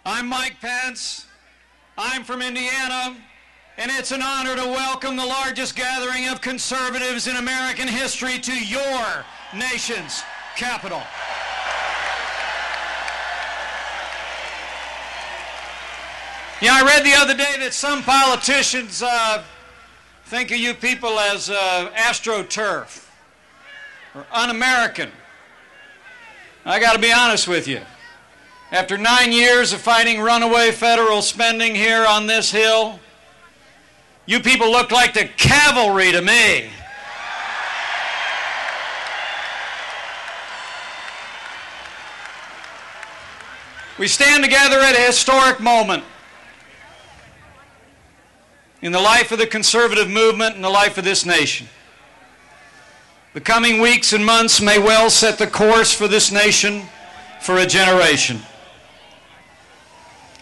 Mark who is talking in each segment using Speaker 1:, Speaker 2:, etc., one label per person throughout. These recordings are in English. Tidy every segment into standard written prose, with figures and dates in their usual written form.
Speaker 1: I'm Mike Pence. I'm from Indiana, and it's an honor to welcome the largest gathering of conservatives in American history to your nation's capital. Yeah, I read the other day that some politicians think of you people as astroturf or un-American. I got to be honest with you. After 9 years of fighting runaway federal spending here on this hill, you people look like the cavalry to me. We stand together at a historic moment in the life of the conservative movement and the life of this nation. The coming weeks and months may well set the course for this nation for a generation.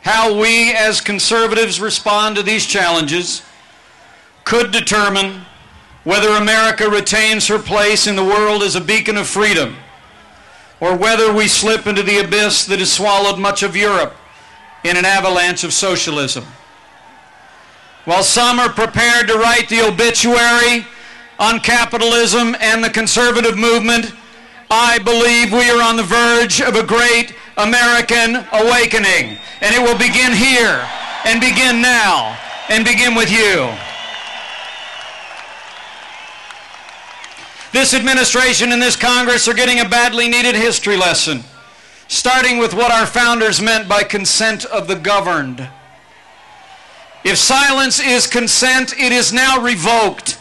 Speaker 1: How we as conservatives respond to these challenges could determine whether America retains her place in the world as a beacon of freedom, or whether we slip into the abyss that has swallowed much of Europe in an avalanche of socialism. While some are prepared to write the obituary on capitalism and the conservative movement, I believe we are on the verge of a great American awakening, and it will begin here, and begin now, and begin with you. This administration and this Congress are getting a badly needed history lesson, starting with what our founders meant by consent of the governed. If silence is consent, it is now revoked.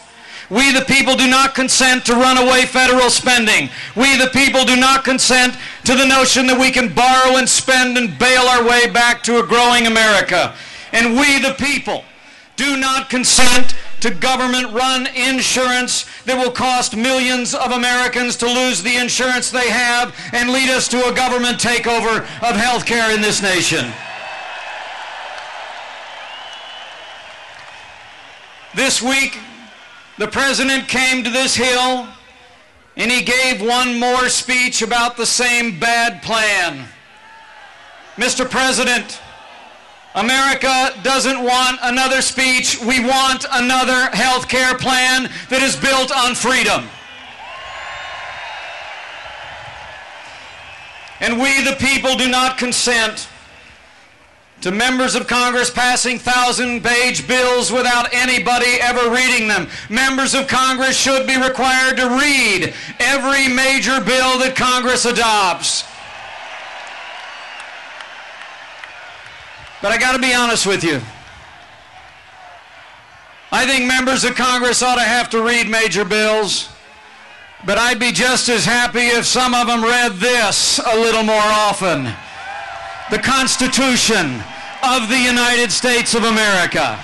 Speaker 1: We the people do not consent to runaway federal spending. We the people do not consent to the notion that we can borrow and spend and bail our way back to a growing America. And we the people do not consent to government-run insurance that will cost millions of Americans to lose the insurance they have and lead us to a government takeover of health care in this nation. This week, the President came to this hill and he gave one more speech about the same bad plan. Mr. President, America doesn't want another speech. We want another health care plan that is built on freedom. And we, the people, do not consent to members of Congress passing 1,000-page bills without anybody ever reading them. Members of Congress should be required to read every major bill that Congress adopts. But I got to be honest with you. I think members of Congress ought to have to read major bills, but I'd be just as happy if some of them read this a little more often. The Constitution of the United States of America.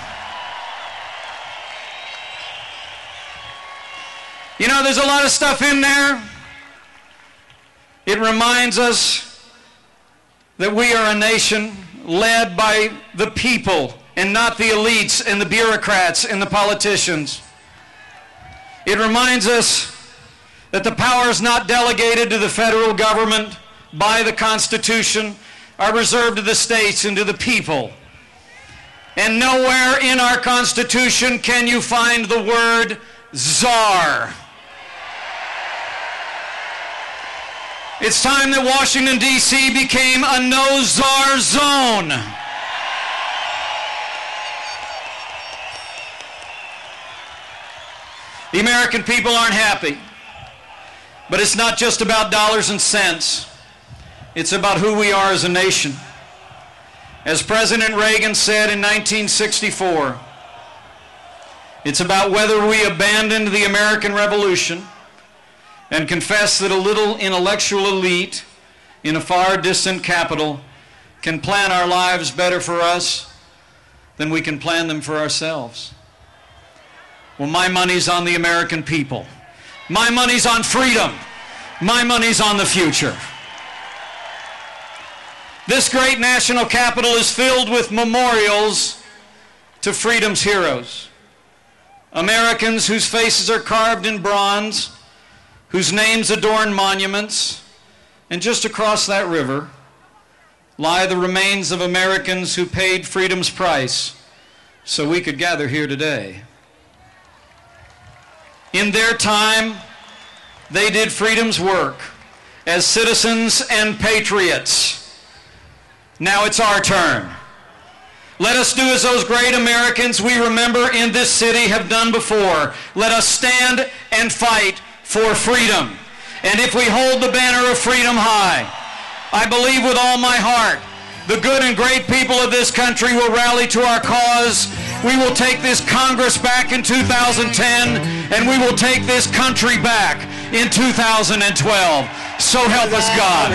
Speaker 1: You know, there's a lot of stuff in there. It reminds us that we are a nation led by the people and not the elites and the bureaucrats and the politicians. It reminds us that the powers not delegated to the federal government by the Constitution are reserved to the states and to the people. And nowhere in our Constitution can you find the word czar. It's time that Washington, D.C. became a no-czar zone. The American people aren't happy. But it's not just about dollars and cents. It's about who we are as a nation. As President Reagan said in 1964, it's about whether we abandoned the American Revolution and confess that a little intellectual elite in a far distant capital can plan our lives better for us than we can plan them for ourselves. Well, my money's on the American people. My money's on freedom. My money's on the future. This great national capital is filled with memorials to freedom's heroes. Americans whose faces are carved in bronze, whose names adorn monuments, and just across that river, lie the remains of Americans who paid freedom's price so we could gather here today. In their time, they did freedom's work as citizens and patriots. Now it's our turn. Let us do as those great Americans we remember in this city have done before. Let us stand and fight for freedom. And if we hold the banner of freedom high, I believe with all my heart, the good and great people of this country will rally to our cause. We will take this Congress back in 2010, and we will take this country back in 2012. So help us God.